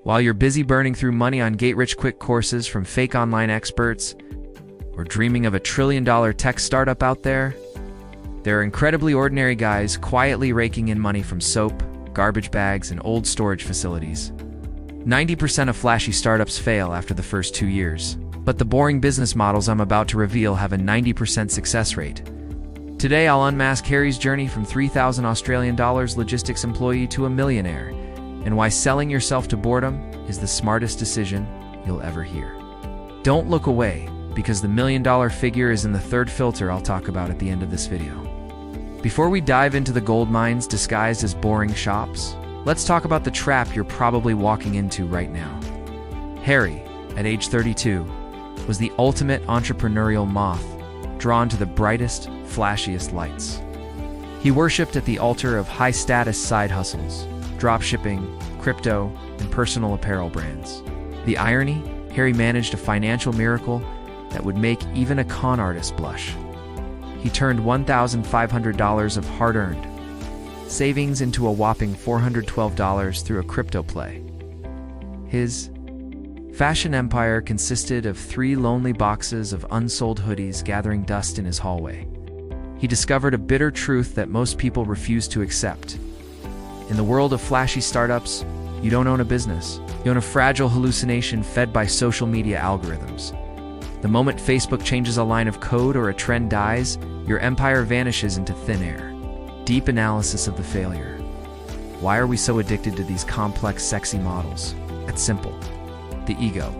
While you're busy burning through money on get-rich-quick courses from fake online experts, or dreaming of a $1 trillion tech startup out there are incredibly ordinary guys quietly raking in money from soap, garbage bags, and old storage facilities. 90% of flashy startups fail after the first 2 years, but the boring business models I'm about to reveal have a 90% success rate. Today, I'll unmask Harry's journey from 3,000 Australian dollars logistics employee to a millionaire, and why selling yourself to boredom is the smartest decision you'll ever hear. Don't look away, because the $1 million figure is in the third filter I'll talk about at the end of this video. Before we dive into the gold mines disguised as boring shops, let's talk about the trap you're probably walking into right now. Harry, at age 32, was the ultimate entrepreneurial moth, drawn to the brightest, flashiest lights. He worshipped at the altar of high-status side hustles, dropshipping, crypto, and personal apparel brands. The irony? Harry managed a financial miracle that would make even a con artist blush. He turned $1,500 of hard-earned savings into a whopping $412 through a crypto play. His fashion empire consisted of 3 lonely boxes of unsold hoodies gathering dust in his hallway. He discovered a bitter truth that most people refuse to accept. In the world of flashy startups, you don't own a business. You own a fragile hallucination fed by social media algorithms. The moment Facebook changes a line of code or a trend dies, your empire vanishes into thin air. Deep analysis of the failure. Why are we so addicted to these complex, sexy models? It's simple. The ego.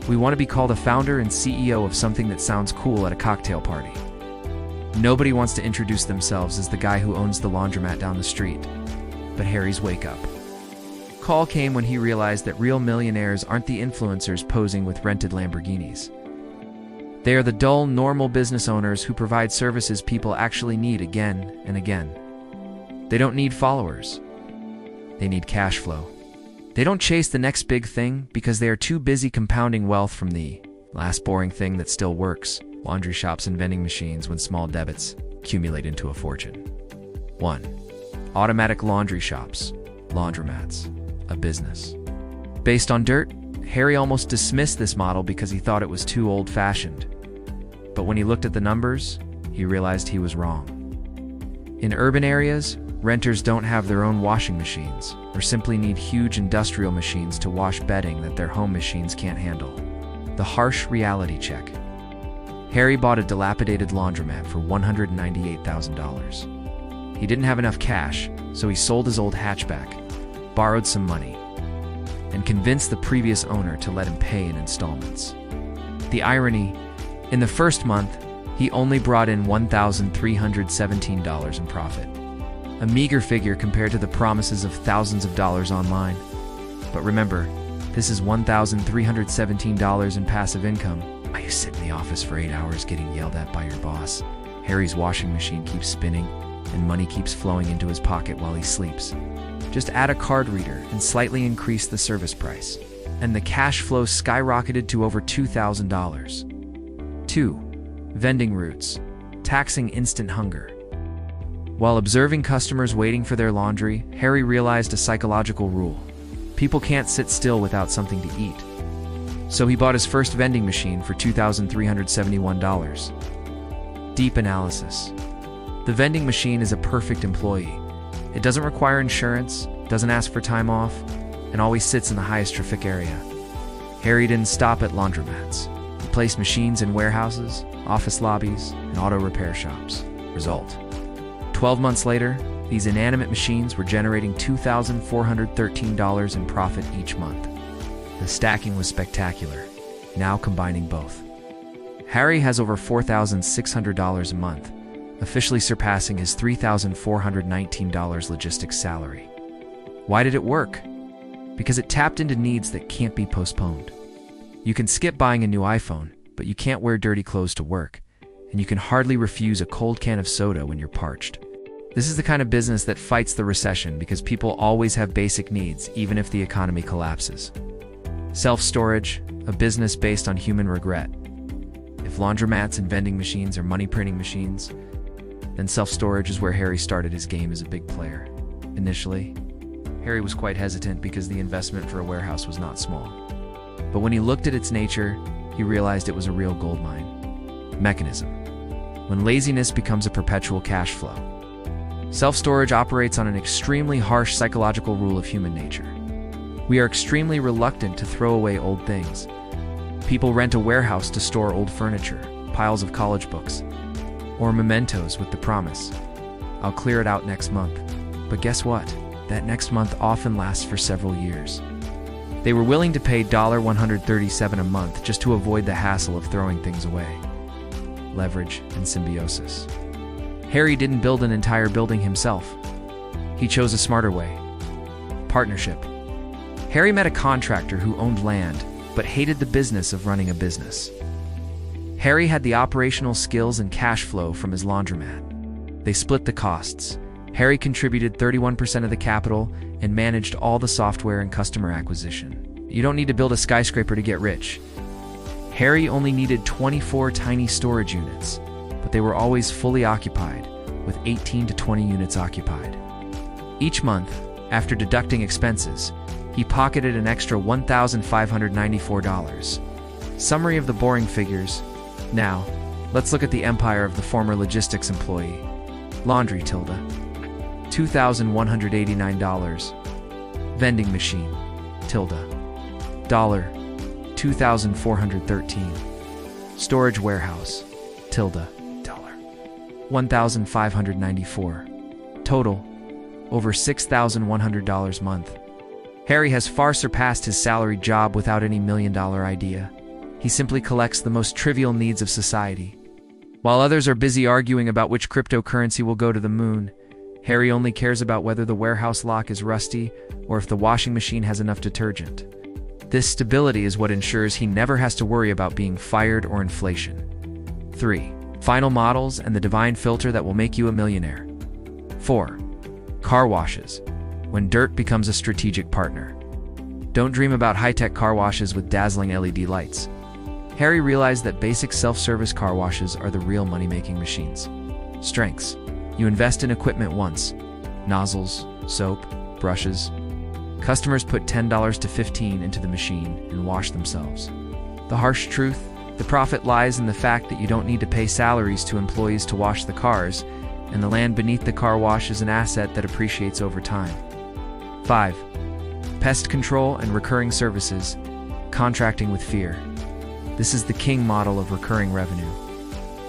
We want to be called a founder and CEO of something that sounds cool at a cocktail party. Nobody wants to introduce themselves as the guy who owns the laundromat down the street. But Harry's wake-up call came when he realized that real millionaires aren't the influencers posing with rented Lamborghinis. They are the dull, normal business owners who provide services people actually need again and again. They don't need followers. They need cash flow. They don't chase the next big thing because they are too busy compounding wealth from the last boring thing that still works, laundry shops and vending machines, when small debits accumulate into a fortune. 1. Automatic laundry shops, laundromats, a business. Based on dirt, Harry almost dismissed this model because he thought it was too old-fashioned. But when he looked at the numbers, he realized he was wrong. In urban areas, renters don't have their own washing machines, or simply need huge industrial machines to wash bedding that their home machines can't handle. The harsh reality check. Harry bought a dilapidated laundromat for $198,000. He didn't have enough cash, so he sold his old hatchback, borrowed some money, and convinced the previous owner to let him pay in installments. The irony, in the first month, he only brought in $1,317 in profit. A meager figure compared to the promises of thousands of dollars online. But remember, this is $1,317 in passive income. While you sit in the office for 8 hours getting yelled at by your boss, Harry's washing machine keeps spinning, and money keeps flowing into his pocket while he sleeps. Just add a card reader and slightly increase the service price, and the cash flow skyrocketed to over $2,000. 2. Vending routes, taxing instant hunger. While observing customers waiting for their laundry, Harry realized a psychological rule. People can't sit still without something to eat. So he bought his first vending machine for $2,371. Deep analysis. The vending machine is a perfect employee. It doesn't require insurance, doesn't ask for time off, and always sits in the highest traffic area. Harry didn't stop at laundromats. He placed machines in warehouses, office lobbies, and auto repair shops. Result: 12 months later, these inanimate machines were generating $2,413 in profit each month. The stacking was spectacular, now combining both. Harry has over $4,600 a month, officially surpassing his $3,419 logistics salary. Why did it work? Because it tapped into needs that can't be postponed. You can skip buying a new iPhone, but you can't wear dirty clothes to work, and you can hardly refuse a cold can of soda when you're parched. This is the kind of business that fights the recession because people always have basic needs, even if the economy collapses. Self-storage, a business based on human regret. If laundromats and vending machines are money-printing machines, then self-storage is where Harry started his game as a big player. Initially, Harry was quite hesitant because the investment for a warehouse was not small. But when he looked at its nature, he realized it was a real goldmine. Mechanism. When laziness becomes a perpetual cash flow. Self-storage operates on an extremely harsh psychological rule of human nature. We are extremely reluctant to throw away old things. People rent a warehouse to store old furniture, piles of college books, or mementos with the promise, "I'll clear it out next month." But guess what? That next month often lasts for several years. They were willing to pay $137 a month just to avoid the hassle of throwing things away. Leverage and symbiosis. Harry didn't build an entire building himself. He chose a smarter way. Partnership. Harry met a contractor who owned land, but hated the business of running a business. Harry had the operational skills and cash flow from his laundromat. They split the costs. Harry contributed 31% of the capital and managed all the software and customer acquisition. You don't need to build a skyscraper to get rich. Harry only needed 24 tiny storage units, but they were always fully occupied, with 18 to 20 units occupied. Each month, after deducting expenses, he pocketed an extra $1,594. Summary of the boring figures. Now, let's look at the empire of the former logistics employee. Laundry tilde. $2,189. Vending machine tilde. Dollar. $2,413. Storage warehouse tilde. Dollar. $1,594. Total, over $6,100 a month. Harry has far surpassed his salaried job without any million-dollar idea. He simply collects the most trivial needs of society. While others are busy arguing about which cryptocurrency will go to the moon, Harry only cares about whether the warehouse lock is rusty or if the washing machine has enough detergent. This stability is what ensures he never has to worry about being fired or inflation. 3. Final models and the divine filter that will make you a millionaire. 4. Car washes. When dirt becomes a strategic partner. Don't dream about high-tech car washes with dazzling LED lights. Harry realized that basic self-service car washes are the real money-making machines. Strengths. You invest in equipment once. Nozzles, soap, brushes. Customers put $10 to $15 into the machine and wash themselves. The harsh truth, the profit lies in the fact that you don't need to pay salaries to employees to wash the cars, and the land beneath the car wash is an asset that appreciates over time. 5. Pest control and recurring services. Contracting with fear. This is the king model of recurring revenue.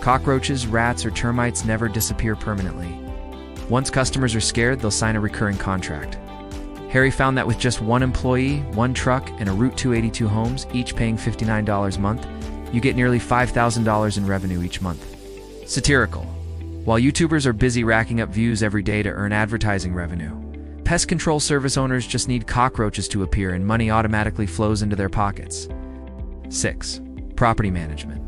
Cockroaches, rats, or termites never disappear permanently. Once customers are scared, they'll sign a recurring contract. Harry found that with just one employee, one truck, and a Route 282 homes, each paying $59 a month, you get nearly $5,000 in revenue each month. Satirical. While YouTubers are busy racking up views every day to earn advertising revenue, pest control service owners just need cockroaches to appear and money automatically flows into their pockets. 6. Property management.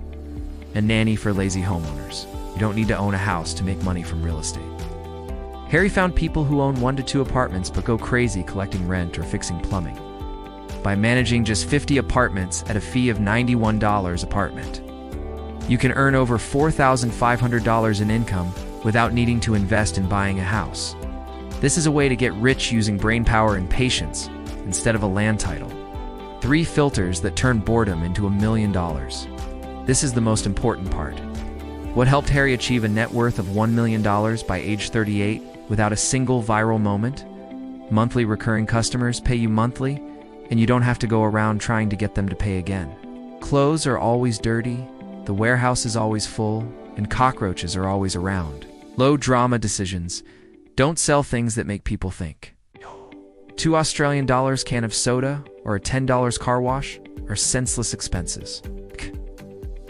A nanny for lazy homeowners. You don't need to own a house to make money from real estate. Harry found people who own 1 to 2 apartments but go crazy collecting rent or fixing plumbing. By managing just 50 apartments at a fee of $91 apartment, you can earn over $4,500 in income without needing to invest in buying a house. This is a way to get rich using brainpower and patience instead of a land title. 3 filters that turn boredom into $1 million. This is the most important part. What helped Harry achieve a net worth of $1 million by age 38 without a single viral moment? Monthly recurring customers pay you monthly, and you don't have to go around trying to get them to pay again. Clothes are always dirty, the warehouse is always full, and cockroaches are always around. Low drama decisions. Don't sell things that make people think. $2 Australian can of soda or a $10 car wash are senseless expenses.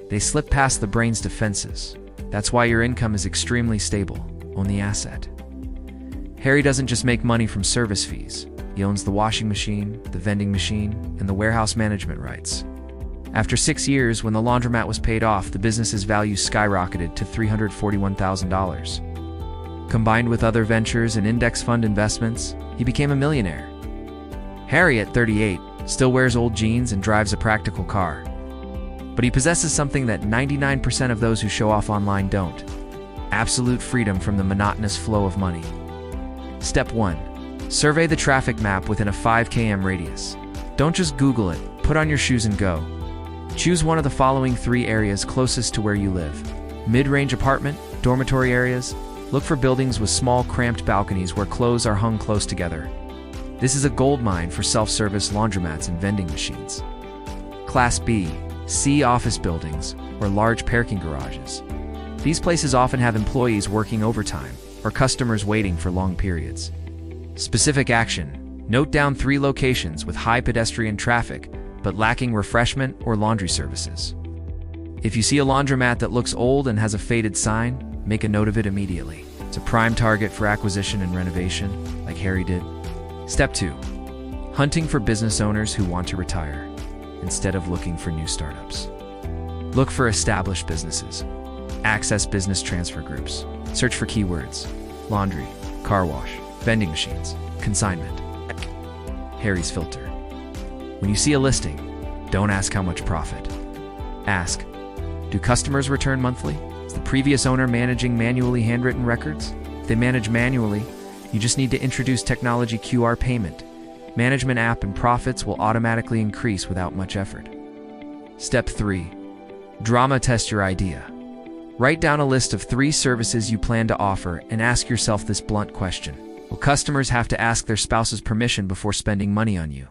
They slip past the brain's defenses. That's why your income is extremely stable. Own the asset. Harry doesn't just make money from service fees. He owns the washing machine, the vending machine, and the warehouse management rights. After 6 years, when the laundromat was paid off, the business's value skyrocketed to $341,000. Combined with other ventures and index fund investments, he became a millionaire. Harry, at 38, still wears old jeans and drives a practical car. But he possesses something that 99% of those who show off online don't: absolute freedom from the monotonous flow of money. Step 1. Survey the traffic map within a 5 km radius. Don't just Google it, put on your shoes and go. Choose one of the following 3 areas closest to where you live. Mid-range apartment, dormitory areas. Look for buildings with small, cramped balconies where clothes are hung close together. This is a goldmine for self-service laundromats and vending machines. Class B, C office buildings or large parking garages. These places often have employees working overtime or customers waiting for long periods. Specific action. Note down 3 locations with high pedestrian traffic but lacking refreshment or laundry services. If you see a laundromat that looks old and has a faded sign, make a note of it immediately. It's a prime target for acquisition and renovation, like Harry did. Step 2. Hunting for business owners who want to retire, instead of looking for new startups. Look for established businesses. Access business transfer groups. Search for keywords: laundry, car wash, vending machines, consignment. Harry's filter. When you see a listing, don't ask how much profit. Ask, do customers return monthly? Is the previous owner managing manually handwritten records? If they manage manually, you just need to introduce technology QR payment. Management app and profits will automatically increase without much effort. Step 3. Drama test your idea. Write down a list of 3 services you plan to offer and ask yourself this blunt question. Will customers have to ask their spouse's permission before spending money on you?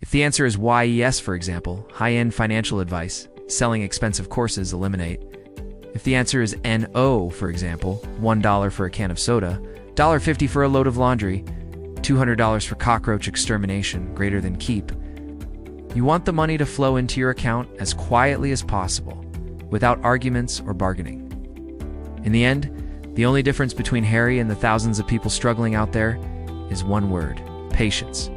If the answer is YES, for example, high-end financial advice, selling expensive courses, eliminate. If the answer is NO, for example, $1 for a can of soda, $1.50 for a load of laundry, $200 for cockroach extermination, greater than keep, you want the money to flow into your account as quietly as possible, without arguments or bargaining. In the end, the only difference between Harry and the thousands of people struggling out there is one word: patience.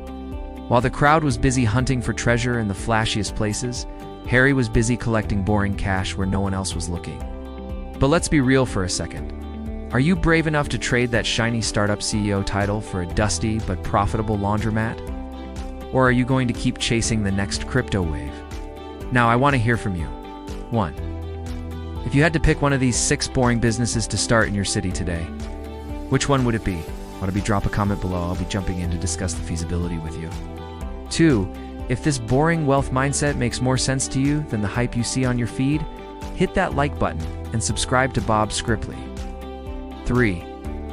While the crowd was busy hunting for treasure in the flashiest places, Harry was busy collecting boring cash where no one else was looking. But let's be real for a second. Are you brave enough to trade that shiny startup CEO title for a dusty but profitable laundromat? Or are you going to keep chasing the next crypto wave? Now, I want to hear from you. 1. If you had to pick one of these 6 boring businesses to start in your city today, which one would it be? Want to be drop a comment below. I'll be jumping in to discuss the feasibility with you. 2. If this boring wealth mindset makes more sense to you than the hype you see on your feed, hit that like button and subscribe to Bob Scriptley. 3.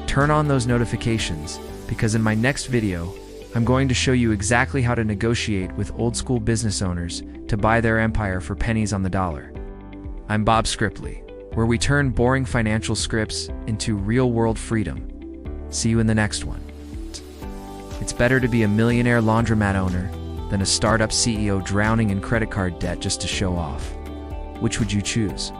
Turn on those notifications, because in my next video, I'm going to show you exactly how to negotiate with old school business owners to buy their empire for pennies on the dollar. I'm Bob Scriptley, where we turn boring financial scripts into real-world freedom. See you in the next one. It's better to be a millionaire laundromat owner than a startup CEO drowning in credit card debt just to show off. Which would you choose?